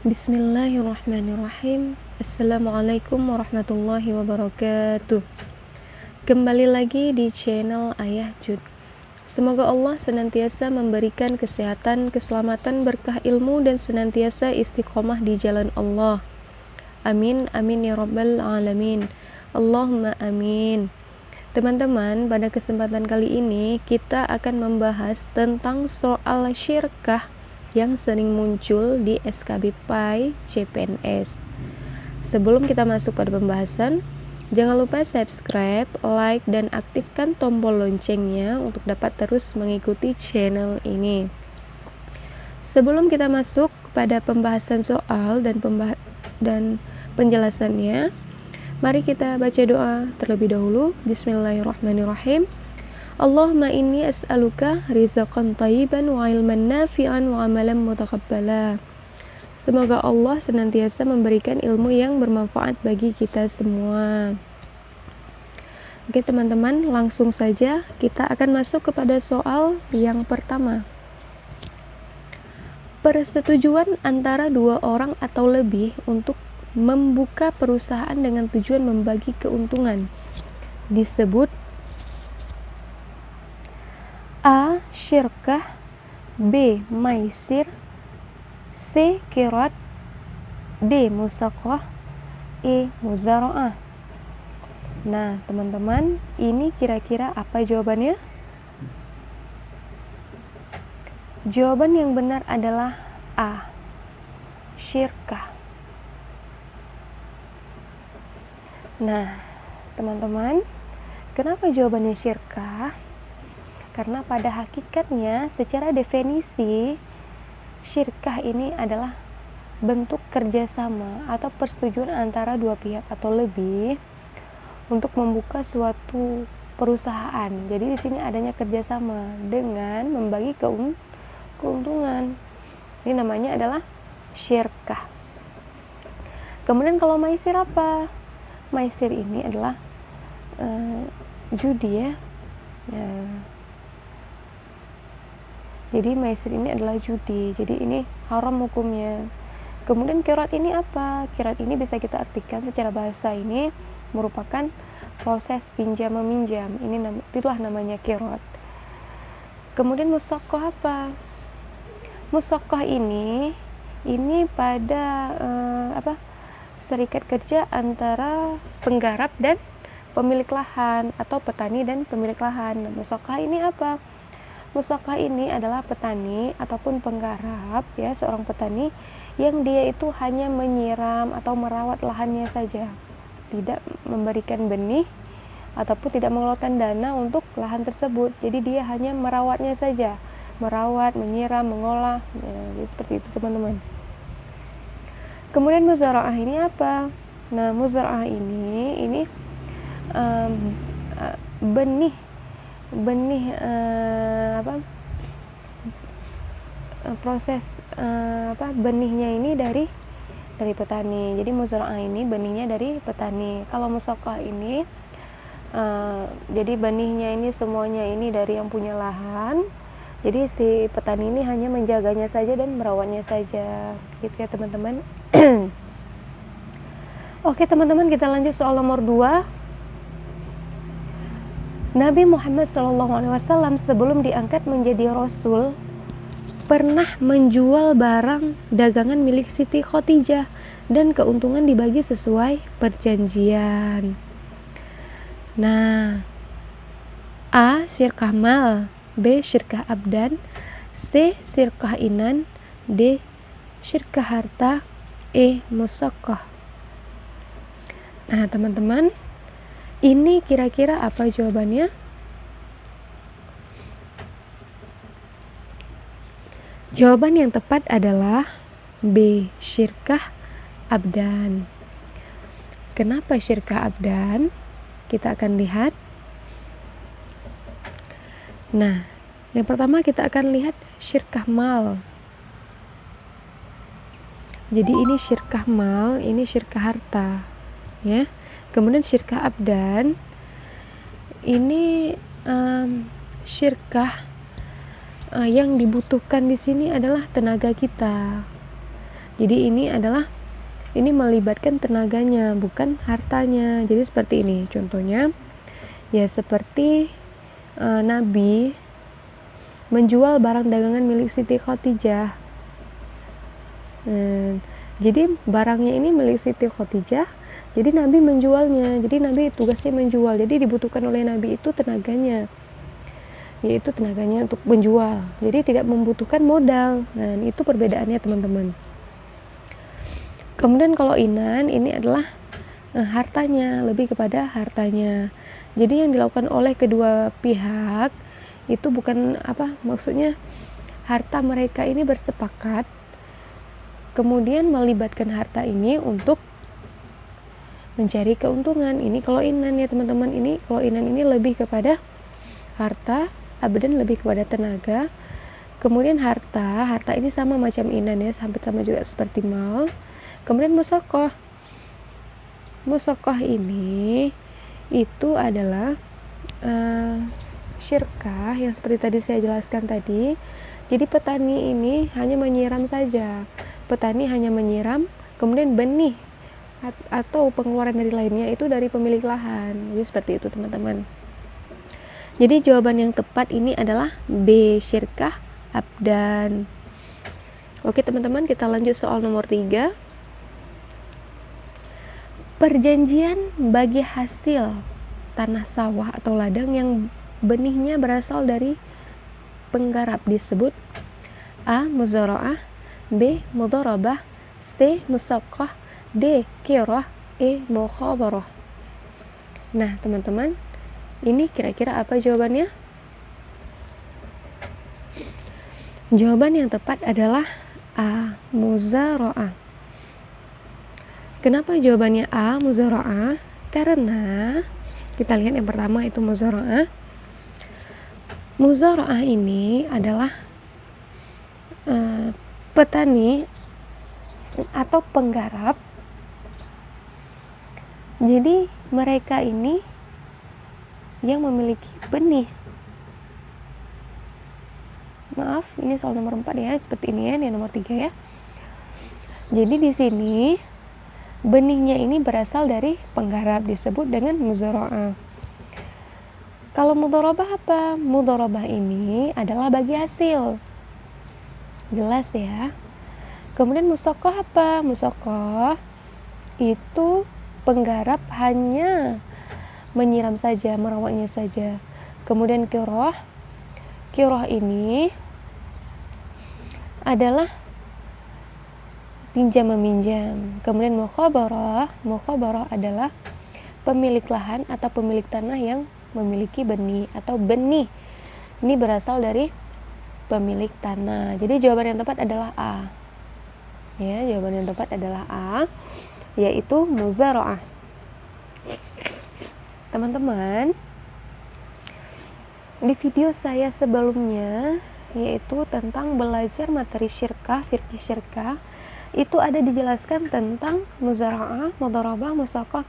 Bismillahirrahmanirrahim. Assalamualaikum warahmatullahi wabarakatuh. Kembali lagi di channel Ayah Jun. Semoga Allah senantiasa memberikan kesehatan, keselamatan, berkah ilmu, dan senantiasa istiqomah di jalan Allah. Amin, amin ya rabbal alamin. Allahumma amin. Teman-teman, pada kesempatan kali ini kita akan membahas tentang soal syirkah yang sering muncul di SKB CPNS. Sebelum kita masuk pada pembahasan, jangan lupa subscribe, like, dan aktifkan tombol loncengnya untuk dapat terus mengikuti channel ini. Sebelum kita masuk pada pembahasan soal dan penjelasannya, mari kita baca doa terlebih dahulu. Bismillahirrahmanirrahim. Allahumma inni as'aluka rizqan thayyiban wa ilman nafi'an wa amalan mutaqabbala. Semoga Allah senantiasa memberikan ilmu yang bermanfaat bagi kita semua. Oke teman-teman, langsung saja kita akan masuk kepada soal yang pertama. Persetujuan antara dua orang atau lebih untuk membuka perusahaan dengan tujuan membagi keuntungan disebut A. Syirkah, B. Maisir, C. Qirat, D. Musaqah, E. Muzara'ah. Nah teman-teman, ini kira-kira apa jawabannya? Jawaban yang benar adalah A. Syirkah. Nah teman-teman, kenapa jawabannya syirkah? Karena pada hakikatnya secara definisi syirkah ini adalah bentuk kerjasama atau persetujuan antara dua pihak atau lebih untuk membuka suatu perusahaan. Jadi di sini adanya kerjasama dengan membagi keuntungan. Ini namanya adalah syirkah. Kemudian kalau maisir apa? Maisir ini adalah judi ya. Jadi maisir ini adalah judi, jadi ini haram hukumnya. Kemudian qirat ini apa? Qirat ini bisa kita artikan secara bahasa ini merupakan proses pinjam meminjam. Itulah namanya qirat. Kemudian musaqah apa? Musaqah ini pada serikat kerja antara penggarap dan pemilik lahan atau petani dan pemilik lahan. Nah, musaqah ini apa? Musaqah ini adalah petani ataupun penggarap ya, seorang petani yang dia itu hanya menyiram atau merawat lahannya saja, tidak memberikan benih ataupun tidak mengeluarkan dana untuk lahan tersebut. Jadi dia hanya merawatnya saja, merawat, menyiram, mengolah ya, jadi seperti itu teman-teman. Kemudian muzara'ah ini apa? Nah muzara'ah ini proses benihnya ini dari petani. Jadi muzara'ah ini benihnya dari petani. Kalau musaqah ini jadi benihnya ini semuanya ini dari yang punya lahan. Jadi si petani ini hanya menjaganya saja dan merawatnya saja. Gitu ya teman-teman. Oke teman-teman, kita lanjut soal nomor 2. Nabi Muhammad SAW sebelum diangkat menjadi Rasul pernah menjual barang dagangan milik Siti Khadijah dan keuntungan dibagi sesuai perjanjian. Nah, A. Syirkah mal, B. Syirkah abdan, C. Syirkah inan, D. Syirkah harta, E. Musaqah. Nah teman-teman, ini kira-kira apa jawabannya? Jawaban yang tepat adalah B. Syirkah abdan. Kenapa syirkah abdan? Kita akan lihat. Nah, yang pertama kita akan lihat syirkah mal. Jadi ini syirkah mal, ini syirkah harta, ya. Kemudian syirkah abdan ini syirkah yang dibutuhkan di sini adalah tenaga kita. Jadi ini melibatkan tenaganya, bukan hartanya. Jadi seperti ini contohnya, ya seperti Nabi menjual barang dagangan milik Siti Khadijah. Jadi barangnya ini milik Siti Khadijah, jadi Nabi menjualnya. Jadi Nabi tugasnya menjual. Jadi dibutuhkan oleh Nabi itu tenaganya, yaitu tenaganya untuk menjual. Jadi tidak membutuhkan modal. Nah, itu perbedaannya teman-teman. Kemudian kalau inan ini adalah hartanya, lebih kepada hartanya. Jadi yang dilakukan oleh kedua pihak itu bukan maksudnya harta mereka ini bersepakat, kemudian melibatkan harta ini untuk mencari keuntungan. Ini kalau inan ya teman-teman. Ini kalau inan ini lebih kepada harta, abdan lebih kepada tenaga. Kemudian harta ini sama macam inan ya, hampir sama juga seperti mal. Kemudian musakoh ini itu adalah syirkah yang seperti tadi saya jelaskan tadi. Jadi petani ini hanya menyiram saja, petani hanya menyiram, kemudian benih atau pengeluaran dari lainnya itu dari pemilik lahan. Jadi seperti itu teman-teman. Jadi jawaban yang tepat ini adalah B, syirkah abdan. Oke teman-teman, kita lanjut soal nomor 3. Perjanjian bagi hasil tanah sawah atau ladang yang benihnya berasal dari penggarap disebut A. muzara'ah, B. mudharabah, C. musaqqah, D. qirah, E. mukhabarah. Nah teman-teman, ini kira-kira apa jawabannya? Jawaban yang tepat adalah A. muzara'ah. Kenapa jawabannya A, muzara'ah? Karena kita lihat yang pertama itu muzara'ah. Muzara'ah ini adalah petani atau penggarap. Jadi mereka ini yang memiliki benih. Maaf, ini soal nomor 4 ya, seperti ini ya, ini nomor 3 ya. Jadi di sini benihnya ini berasal dari penggarap disebut dengan muzara'ah. Kalau mudharabah apa? Mudharabah ini adalah bagi hasil. Jelas ya. Kemudian musaqqah apa? Musaqqah itu penggarap hanya menyiram saja, merawatnya saja. Kemudian qirah ini adalah pinjam meminjam. Kemudian mukhabarah adalah pemilik lahan atau pemilik tanah yang memiliki benih atau benih. Ini berasal dari pemilik tanah. Jadi jawaban yang tepat adalah A. Ya, jawaban yang tepat adalah A, yaitu muzara'ah. Teman-teman, di video saya sebelumnya yaitu tentang belajar materi syirkah, fikih syirkah, itu ada dijelaskan tentang muzara'ah, mudharabah, musaqqah,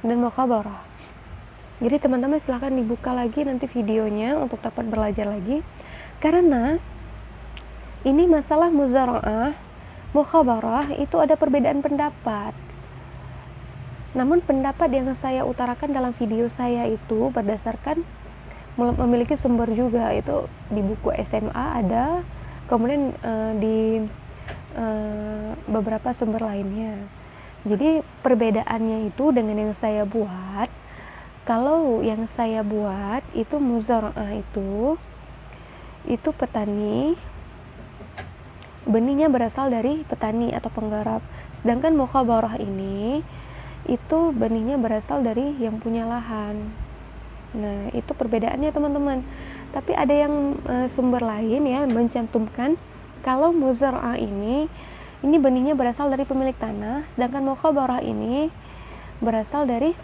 dan mukhabarah. Jadi teman-teman silahkan dibuka lagi nanti videonya untuk dapat belajar lagi. Karena ini masalah muzara'ah, mukhabarah itu ada perbedaan pendapat. Namun pendapat yang saya utarakan dalam video saya itu berdasarkan memiliki sumber juga, itu di buku SMA ada, kemudian di beberapa sumber lainnya. Jadi perbedaannya itu dengan yang saya buat. Kalau yang saya buat itu muzara'ah itu petani, benihnya berasal dari petani atau penggarap. Sedangkan mukhabarah ini itu benihnya berasal dari yang punya lahan. Nah, itu perbedaannya teman-teman. Tapi ada yang sumber lain ya mencantumkan kalau muzara'ah ini benihnya berasal dari pemilik tanah, sedangkan mukhabarah ini berasal dari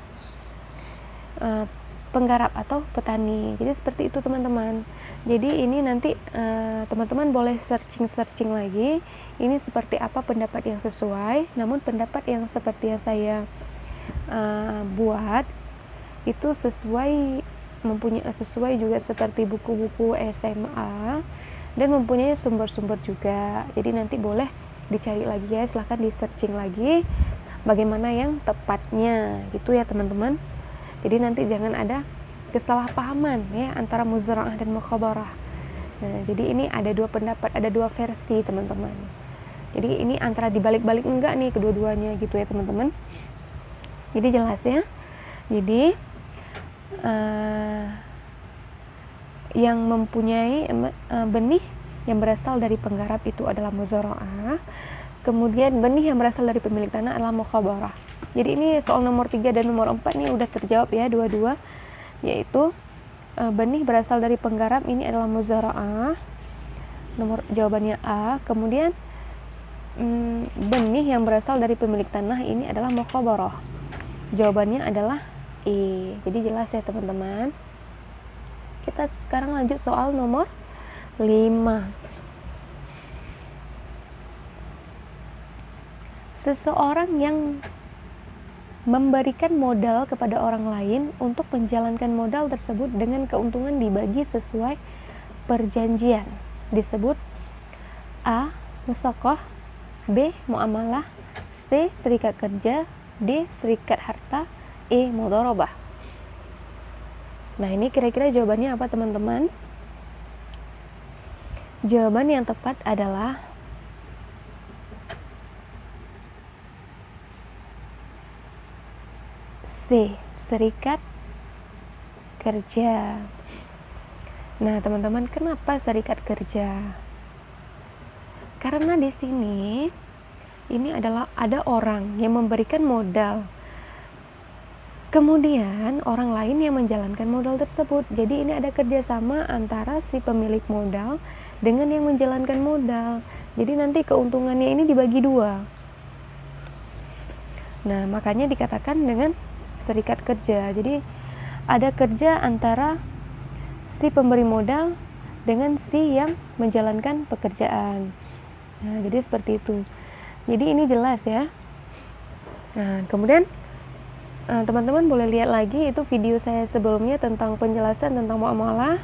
penggarap atau petani. Jadi seperti itu teman-teman. Jadi ini nanti teman-teman boleh searching lagi. Ini seperti apa pendapat yang sesuai. Namun pendapat yang seperti yang saya buat itu sesuai juga seperti buku-buku SMA dan mempunyai sumber-sumber juga. Jadi nanti boleh dicari lagi ya, silahkan di searching lagi bagaimana yang tepatnya gitu ya teman-teman. Jadi nanti jangan ada kesalahpahaman ya antara muzara'ah dan mukhabarah. Nah, jadi ini ada dua pendapat, ada dua versi teman-teman. Jadi ini antara dibalik-balik enggak nih kedua-duanya gitu ya teman-teman. Jadi jelas ya. Jadi yang mempunyai benih yang berasal dari penggarap itu adalah muzara'ah. Kemudian benih yang berasal dari pemilik tanah adalah mukhabarah. Jadi ini soal nomor 3 dan nomor 4 nih udah terjawab ya dua-dua, yaitu benih berasal dari penggarap ini adalah muzara'ah. Nomor jawabannya A. Kemudian benih yang berasal dari pemilik tanah ini adalah mukhabarah. Jawabannya adalah E. Jadi jelas ya teman-teman. Kita sekarang lanjut soal nomor 5. Seseorang yang memberikan modal kepada orang lain untuk menjalankan modal tersebut dengan keuntungan dibagi sesuai perjanjian disebut A. Musaqah, B. Muamalah, C. Serikat kerja, D. Serikat harta, E. Mudharabah. Nah, ini kira-kira jawabannya apa teman-teman? Jawaban yang tepat adalah C. Serikat kerja. Nah, teman-teman, kenapa serikat kerja? Karena di sini ini adalah ada orang yang memberikan modal. Kemudian orang lain yang menjalankan modal tersebut. Jadi ini ada kerjasama antara si pemilik modal dengan yang menjalankan modal. Jadi nanti keuntungannya ini dibagi dua. Nah, makanya dikatakan dengan serikat kerja. Jadi ada kerja antara si pemberi modal dengan si yang menjalankan pekerjaan. Nah, jadi seperti itu. Jadi ini jelas ya. Nah, kemudian teman-teman boleh lihat lagi itu video saya sebelumnya tentang penjelasan tentang muamalah,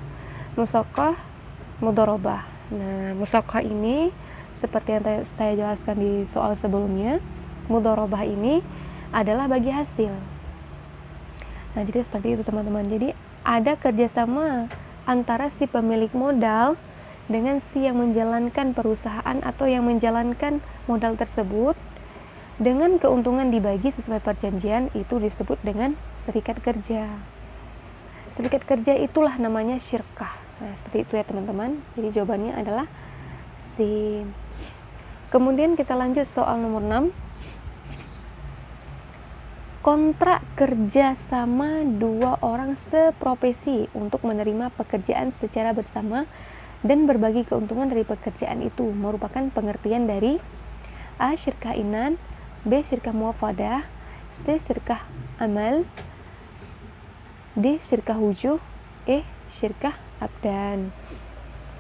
musaqah, mudharabah. Nah, musaqah ini seperti yang saya jelaskan di soal sebelumnya, mudharabah ini adalah bagi hasil. Nah, jadi seperti itu teman-teman. Jadi ada kerjasama antara si pemilik modal dengan si yang menjalankan perusahaan atau yang menjalankan modal tersebut, dengan keuntungan dibagi sesuai perjanjian, itu disebut dengan serikat kerja. Serikat kerja itulah namanya syirkah. Nah, seperti itu ya teman-teman. Jadi jawabannya adalah C. Kemudian kita lanjut soal nomor 6. Kontrak kerja sama dua orang seprofesi untuk menerima pekerjaan secara bersama dan berbagi keuntungan dari pekerjaan itu merupakan pengertian dari A. Syirkah inan, B. Syirkah muafadah, C. Syirkah amal, D. Syirkah wujuh, E. Syirkah abdan.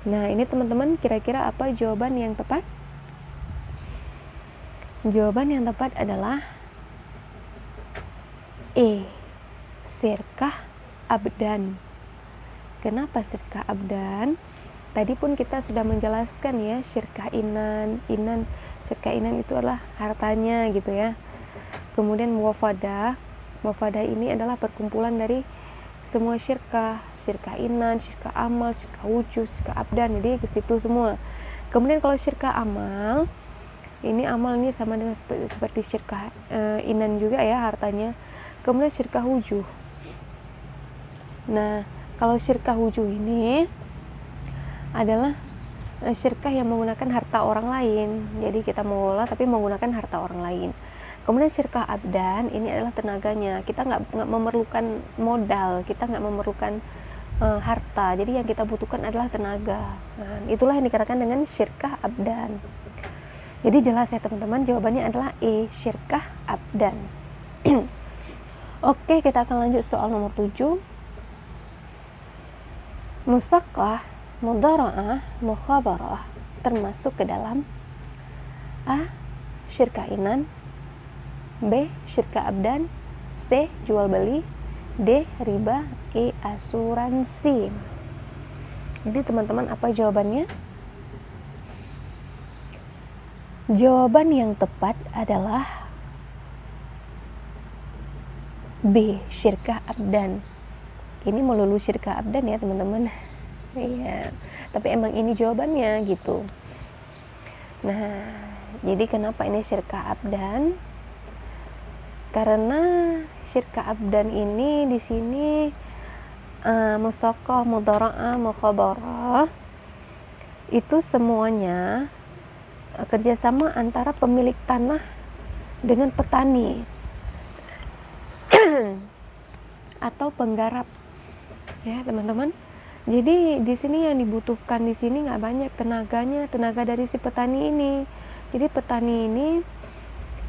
Nah, ini teman-teman kira-kira apa jawaban yang tepat? Jawaban yang tepat adalah E. Syirkah abdan. Kenapa syirkah abdan? Tadi pun kita sudah menjelaskan ya, syirkah inan. Syirkah inan itu adalah hartanya gitu ya. Kemudian muafadah ini adalah perkumpulan dari semua syirkah inan, syirkah amal, syirkah wujuh, syirkah abdan. Jadi ke situ semua. Kemudian kalau syirkah amal, ini amal ini sama dengan seperti syirkah inan juga ya hartanya. Kemudian syirkah wujuh. Nah, kalau syirkah wujuh ini adalah syirkah yang menggunakan harta orang lain. Jadi kita mengelola tapi menggunakan harta orang lain. Kemudian syirkah abdan ini adalah tenaganya. Kita nggak memerlukan modal, kita nggak memerlukan harta. Jadi yang kita butuhkan adalah tenaga. Nah, itulah yang dikatakan dengan syirkah abdan. Jadi jelas ya teman-teman, jawabannya adalah E. Syirkah abdan. Oke, kita akan lanjut soal nomor 7. Musaqah, mudhara'ah, mukhabarah termasuk ke dalam A. Syirkah inan, B. Syirkah abdan, C. Jual beli, D. Riba, E. Asuransi. Jadi teman-teman apa jawabannya? Jawaban yang tepat adalah B, syirkah abdan. Ini melulu syirkah abdan ya teman-teman. Iya, tapi emang ini jawabannya gitu. Nah, jadi kenapa ini syirkah abdan? Karena syirkah abdan ini di sini musaqqah, mudhara'ah, mukhabarah itu semuanya kerjasama antara pemilik tanah dengan petani atau penggarap ya teman-teman. Jadi di sini yang dibutuhkan di sini nggak banyak tenaganya, tenaga dari si petani ini. Jadi petani ini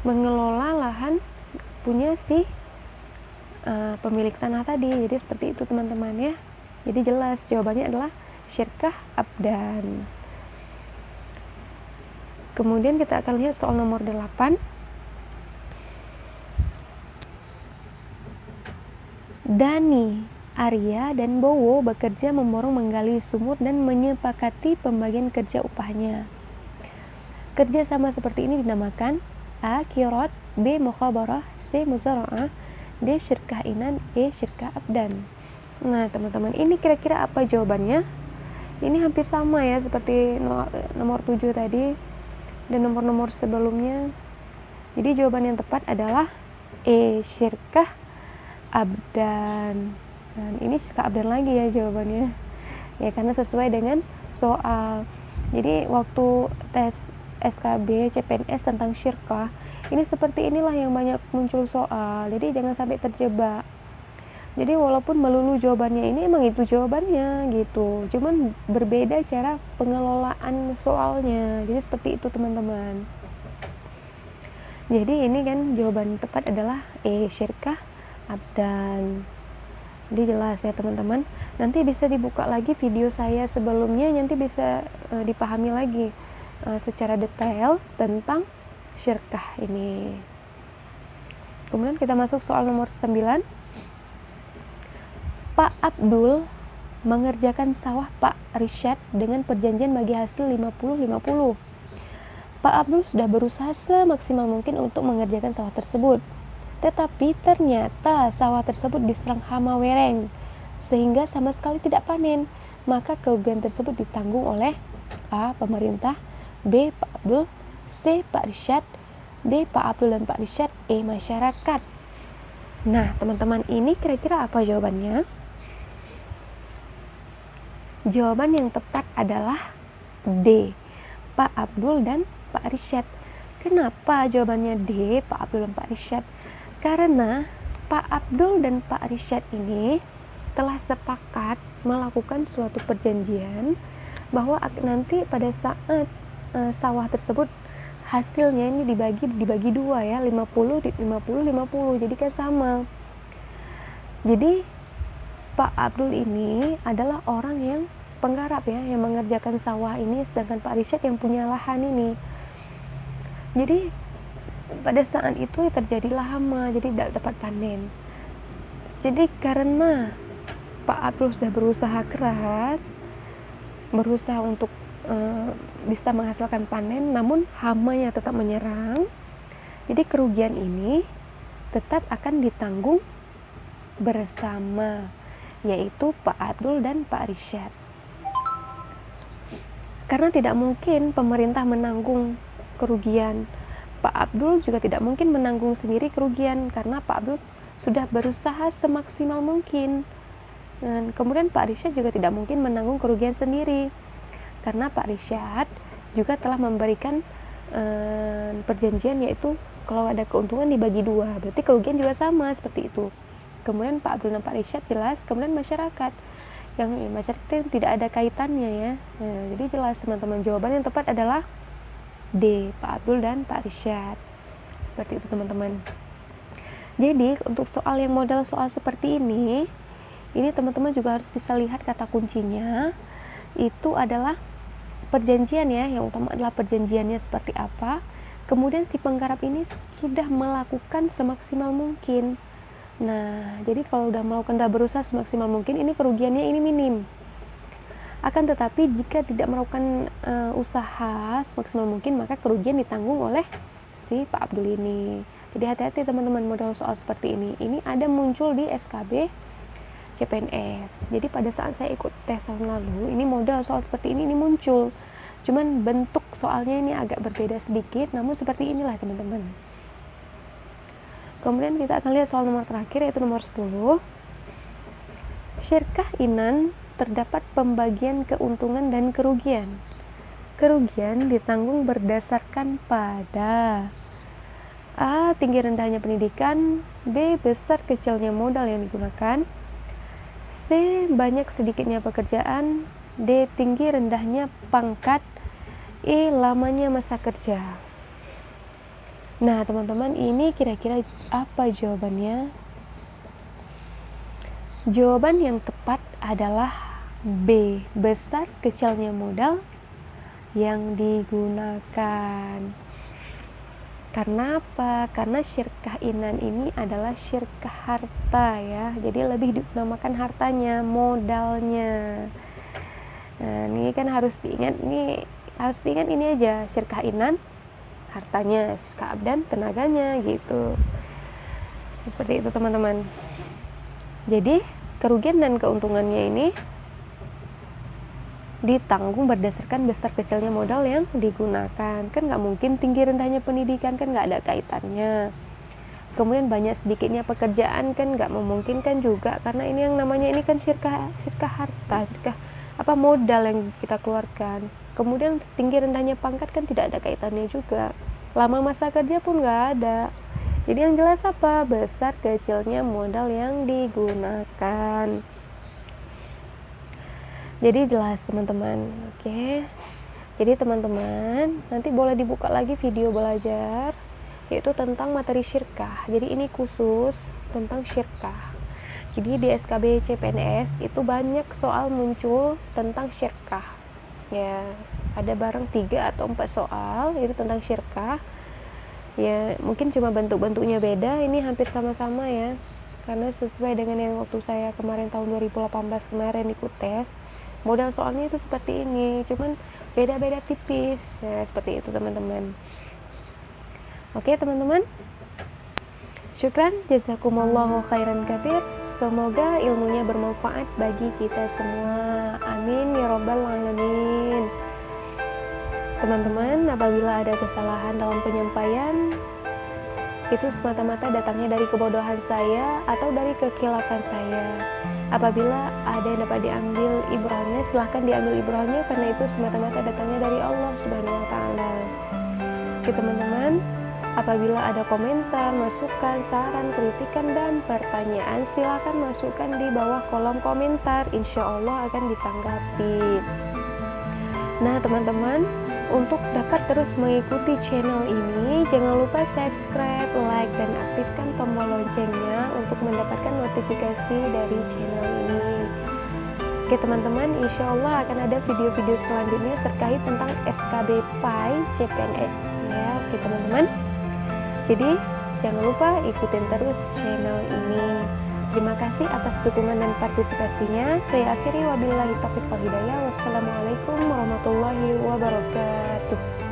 mengelola lahan punya si pemilik tanah tadi. Jadi seperti itu teman-teman ya. Jadi jelas jawabannya adalah syirkah abdan. Kemudian kita akan lihat soal nomor 8. Dani, Arya, dan Bowo bekerja memborong menggali sumur dan menyepakati pembagian kerja upahnya. Kerja sama seperti ini dinamakan A. Qirat, B. Mukhabarah, C. Muzara'ah, D. Syirkah inan, E. Syirkah abdan. Nah teman-teman, ini kira-kira apa jawabannya? Ini hampir sama ya seperti nomor 7 tadi dan nomor-nomor sebelumnya. Jadi jawaban yang tepat adalah E. Syirkah abdan. Dan ini syirkah abdan lagi ya jawabannya ya, karena sesuai dengan soal. Jadi waktu tes SKB, CPNS tentang syirkah ini seperti inilah yang banyak muncul soal. Jadi jangan sampai terjebak. Jadi walaupun melulu jawabannya ini emang itu jawabannya gitu, cuman berbeda cara pengelolaan soalnya. Jadi seperti itu teman-teman. Jadi ini kan jawaban tepat adalah E. Syirkah abdan. Jadi jelas ya teman-teman. Nanti bisa dibuka lagi video saya sebelumnya, nanti bisa dipahami lagi secara detail tentang syirkah ini. Kemudian kita masuk soal nomor 9. Pak Abdul mengerjakan sawah Pak Rishad dengan perjanjian bagi hasil 50-50. Pak Abdul sudah berusaha semaksimal mungkin untuk mengerjakan sawah tersebut. Tetapi ternyata sawah tersebut diserang hama wereng sehingga sama sekali tidak panen. Maka kerugian tersebut ditanggung oleh A. Pemerintah, B. Pak Abdul, C. Pak Rishad, D. Pak Abdul dan Pak Rishad, E. Masyarakat. Nah teman-teman, ini kira-kira apa jawabannya? Jawaban yang tepat adalah D. Pak Abdul dan Pak Rishad. Kenapa jawabannya D. Pak Abdul dan Pak Rishad? Karena Pak Abdul dan Pak Rishad ini telah sepakat melakukan suatu perjanjian bahwa nanti pada saat sawah tersebut hasilnya ini dibagi dua ya, 50 jadi kan sama. Jadi Pak Abdul ini adalah orang yang penggarap ya, yang mengerjakan sawah ini, sedangkan Pak Rishad yang punya lahan ini. Jadi pada saat itu terjadilah hama, jadi tidak dapat panen. Jadi karena Pak Abdul sudah berusaha keras, berusaha untuk bisa menghasilkan panen, namun hamanya tetap menyerang. Jadi kerugian ini tetap akan ditanggung bersama, yaitu Pak Abdul dan Pak Rishad. Karena tidak mungkin pemerintah menanggung kerugian, Pak Abdul juga tidak mungkin menanggung sendiri kerugian karena Pak Abdul sudah berusaha semaksimal mungkin. Dan kemudian Pak Rishad juga tidak mungkin menanggung kerugian sendiri karena Pak Rishad juga telah memberikan perjanjian, yaitu kalau ada keuntungan dibagi dua, berarti kerugian juga sama seperti itu. Kemudian Pak Abdul dan Pak Rishad jelas, kemudian masyarakat yang tidak ada kaitannya ya. Nah, jadi jelas teman-teman, jawaban yang tepat adalah D. Pak Abdul dan Pak Rishad. Seperti itu teman-teman. Jadi untuk soal yang model soal seperti ini teman-teman juga harus bisa lihat kata kuncinya. Itu adalah perjanjian ya, yang utama adalah perjanjiannya seperti apa. Kemudian si penggarap ini sudah melakukan semaksimal mungkin. Nah, jadi kalau udah berusaha semaksimal mungkin, ini kerugiannya ini minim. Akan tetapi jika tidak melakukan usaha semaksimal mungkin, maka kerugian ditanggung oleh si Pak Abdul ini. Jadi hati-hati teman-teman modal soal seperti ini. Ini ada muncul di SKB CPNS. Jadi pada saat saya ikut tes tahun lalu, ini modal soal seperti ini muncul. Cuman bentuk soalnya ini agak berbeda sedikit, namun seperti inilah teman-teman. Kemudian kita akan lihat soal nomor terakhir, yaitu nomor 10. Syirkah inan terdapat pembagian keuntungan dan kerugian. Kerugian ditanggung berdasarkan pada A. Tinggi rendahnya pendidikan, B. Besar kecilnya modal yang digunakan, C. Banyak sedikitnya pekerjaan, D. Tinggi rendahnya pangkat, E. Lamanya masa kerja. Nah teman-teman, ini kira-kira apa jawabannya? Jawaban yang tepat adalah B. Besar kecilnya modal yang digunakan. Karena apa? Karena syirkah inan ini adalah syirkah harta ya. Jadi lebih dinamakan hartanya, modalnya. Nah, ini kan harus diingat ini aja, syirkah inan hartanya, syirkah abdan tenaganya gitu. Seperti itu teman-teman. Jadi kerugian dan keuntungannya ini ditanggung berdasarkan besar kecilnya modal yang digunakan. Kan nggak mungkin tinggi rendahnya pendidikan, kan nggak ada kaitannya. Kemudian banyak sedikitnya pekerjaan, kan nggak memungkinkan juga, karena ini yang namanya ini kan syirkah harta, syirkah modal yang kita keluarkan. Kemudian tinggi rendahnya pangkat kan tidak ada kaitannya juga. Lama masa kerja pun nggak ada. Jadi yang jelas apa? Besar kecilnya modal yang digunakan. Jadi jelas teman-teman, oke. Jadi teman-teman nanti boleh dibuka lagi video belajar, yaitu tentang materi syirkah. Jadi ini khusus tentang syirkah. Jadi di SKB CPNS itu banyak soal muncul tentang syirkah. Ya, ada barang 3 atau 4 soal itu tentang syirkah. Ya, mungkin cuma bentuk-bentuknya beda, ini hampir sama-sama ya. Karena sesuai dengan yang waktu saya kemarin tahun 2018 kemarin ikut tes. Modal soalnya itu seperti ini, cuman beda-beda tipis ya, seperti itu teman-teman. Oke teman-teman, syukran, jazakumullahu khairan katsir. Semoga ilmunya bermanfaat bagi kita semua, amin ya robbal alamin. Teman-teman, apabila ada kesalahan dalam penyampaian, itu semata-mata datangnya dari kebodohan saya atau dari kekhilafan saya. Apabila ada yang dapat diambil ibrahnya, silahkan diambil ibrahnya, karena itu semata-mata datangnya dari Allah Subhanahu wa Ta'ala. Oke teman-teman, apabila ada komentar, masukan, saran, kritikan, dan pertanyaan, silahkan masukkan di bawah kolom komentar, insya Allah akan ditanggapi. Nah teman-teman, untuk dapat terus mengikuti channel ini, jangan lupa subscribe, like, dan aktifkan tombol loncengnya untuk mendapatkan notifikasi dari channel ini. Oke teman-teman, insya Allah akan ada video-video selanjutnya terkait tentang SKB PAI CPNS ya. Oke teman-teman, jadi jangan lupa ikutin terus channel ini. Terima kasih atas dukungan dan partisipasinya. Saya akhiri, wabillahi taufiq wal hidayah. Wassalamualaikum warahmatullahi wabarakatuh.